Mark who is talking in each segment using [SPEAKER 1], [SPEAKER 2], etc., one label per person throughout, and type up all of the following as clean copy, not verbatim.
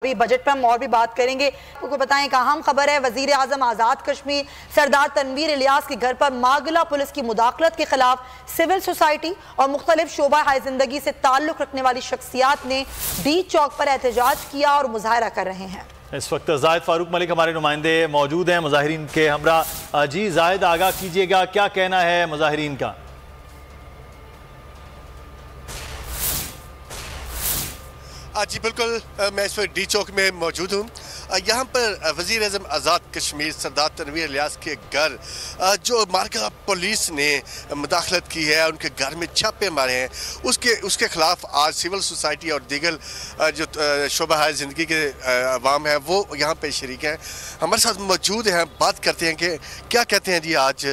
[SPEAKER 1] अभी बजट पर हम और भी बात करेंगे। आपको बताएं एक अहम खबर है, वजीर आजम आज़ाद कश्मीर सरदार तनवीर इलियास के घर पर मागला पुलिस की मुदाखलत के खिलाफ सिविल सोसाइटी और मुख्तलिफ शोबा हाय जिंदगी से ताल्लुक रखने वाली शख्सियात ने डी चौक पर एहतजाज किया और मुजाहरा कर रहे हैं।
[SPEAKER 2] इस वक्त जाहिद फारूक मलिक हमारे नुमाइंदे मौजूद हैं मुजाहिरीन के हमरा। जी जाहिद, आगाह कीजिएगा, क्या कहना है मुजाहिरीन का?
[SPEAKER 3] जी बिल्कुल, मैं इस वक्त डी चौक में मौजूद हूँ। यहाँ पर वज़ीर आज़म आज़ाद कश्मीर सरदार तनवीर इलियास के घर जो मारका पुलिस ने मुदाखलत की है, उनके घर में छापे मारे हैं, उसके ख़िलाफ़ आज सिविल सोसाइटी और दीगर जो शोबा हाय ज़िंदगी के अवाम है वो यहाँ पे शरीक हैं। हमारे साथ मौजूद हैं, बात करते हैं कि क्या कहते हैं जी आज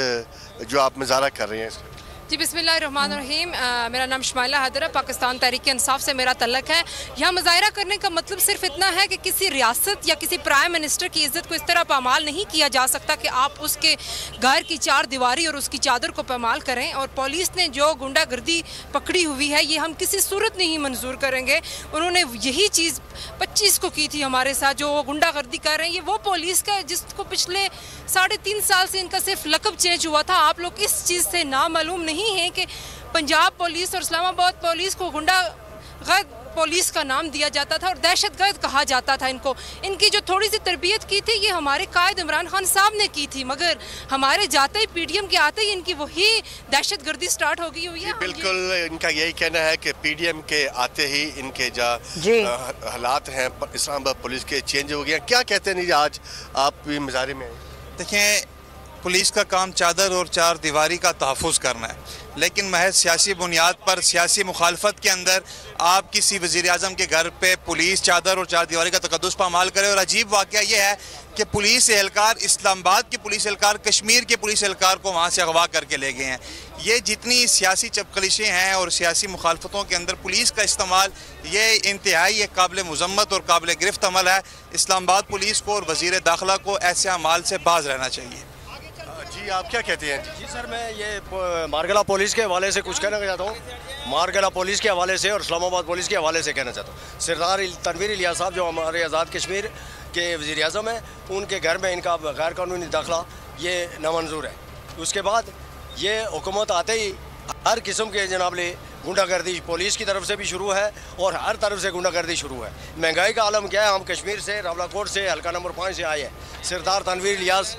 [SPEAKER 3] जो आप मुज़ाहरा कर रहे हैं।
[SPEAKER 4] जी बिस्मिल्लाहिर्रहमानिर्रहीम, मेरा नाम शमाइला हैदर है, पाकिस्तान तहरीक इंसाफ से मेरा तल्लक है। यहाँ मुजाहरा करने का मतलब सिर्फ इतना है कि किसी रियासत या किसी प्राइम मिनिस्टर की इज्जत को इस तरह पामाल नहीं किया जा सकता कि आप उसके घर की चार दीवारी और उसकी चादर को पामाल करें। और पुलिस ने जो गुंडागर्दी पकड़ी हुई है ये हम किसी सूरत नहीं मंजूर करेंगे। उन्होंने यही चीज़ 25 को की थी हमारे साथ, जो वो गुंडागर्दी कर रहे हैं। ये वो पुलिस का जिसको पिछले 3.5 साल से इनका सिर्फ लकब चेंज हुआ था। आप लोग इस चीज़ से नामालूम नहीं है कि पंजाब पुलिस और इस्लामाबाद पुलिस को गुंडागर्द पुलिस का नाम दिया जाता था और दहशतगर्द कहा जाता था इनको। इनकी जो थोड़ी सी तरबियत की थी ये हमारे कायद इमरान खान साहब ने की थी, मगर हमारे जाते ही पीडीएम के आते ही इनकी वही दहशतगर्दी स्टार्ट हो गई हुई है।
[SPEAKER 3] बिल्कुल, इनका यही कहना है कि पीडीएम के आते ही इनके जो हालात हैं इस्लामाबाद पुलिस के चेंज हो गए। क्या कहते हैं आज आप भी मुजाहरे में?
[SPEAKER 5] देखें, पुलिस का काम चादर और चार दीवारी का तहफ़्फ़ुज़ करना है, लेकिन महज सियासी बुनियाद पर सियासी मुखालफत के अंदर आप किसी वज़ीर आज़म के घर पे पुलिस चादर और चार दीवारी का तकद्दुस पामाल करे। और अजीब वाक़या ये है कि पुलिस एहलकार, इस्लामाबाद के पुलिस एहलकार कश्मीर के पुलिस एहलकार को वहाँ से अगवा करके ले गए हैं। ये जितनी सियासी चपकलिशें हैं और सियासी मुखालफतों के अंदर पुलिस का इस्तेमाल, ये इंतहाई एक काबिल मज़म्मत और काबिल गिरफ्त अमल है। इस्लामाबाद पुलिस को और वज़ीर दाखिला को ऐसे अमाल से बाज रहना चाहिए।
[SPEAKER 3] जी आप क्या कहते हैं?
[SPEAKER 6] जी सर, मैं ये मारगला पुलिस के हवाले से कुछ कहना चाहता हूँ। मारगला पुलिस के हवाले से और इस्लामाबाद पुलिस के हवाले से कहना चाहता हूँ। सरदार तनवीर इलियास साहब जो हमारे आज़ाद कश्मीर के वज़ीर आज़म हैं, उनके घर में इनका गैर कानूनी दाखिला ये नामंजूर है। उसके बाद ये हुकूमत आते ही हर किस्म के जनाबले गुंडागर्दी पुलिस की तरफ से भी शुरू है और हर तरफ से गुंडागर्दी शुरू है। महंगाई का आलम क्या है, हम कश्मीर से रावलाकोट से हल्का नंबर 5 से आए हैं। सरदार तनवीर इलियास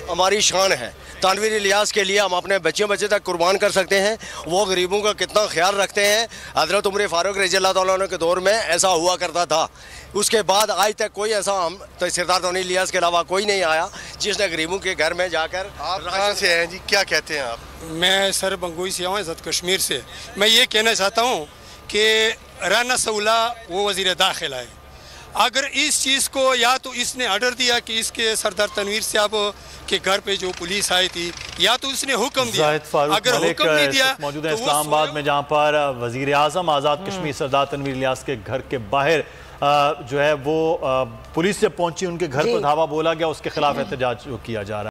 [SPEAKER 6] हमारी शान है। तनवीर इलियास के लिए हम अपने बच्चे तक कुर्बान कर सकते हैं। वो गरीबों का कितना ख्याल रखते हैं। हज़रत उमर फारूक रज़ियल्लाहु तआला अन्हु के दौर में ऐसा हुआ करता था। उसके बाद आज तक कोई ऐसा हम तो सरदार तनवीर इलियास के अलावा कोई नहीं आया जिसने गरीबों के घर में जाकर।
[SPEAKER 3] आप कहाँ से हैं जी, क्या कहते हैं आप?
[SPEAKER 7] मैं सर बंगोई से आऊँ, इज़्ज़त कश्मीर से। मैं ये कहना चाहता हूँ कि राना सऊला वो वज़ीर दाखिला है। अगर इस चीज़ को या तो इसने ऑर्डर दिया कि इसके सरदार तनवीर साहब के घर पे जो पुलिस आई थी, या तो इसने हुक्म दिया। अगर हुक्म नहीं दिया
[SPEAKER 2] मौजूद है इस्लामाबाद में, जहाँ पर वज़ीर आज़म आज़ाद कश्मीर सरदार तनवीर इलियास के घर के बाहर जो है वो पुलिस जब पहुंची उनके घर पर धावा बोला गया, उसके खिलाफ एहतजाज किया जा रहा है।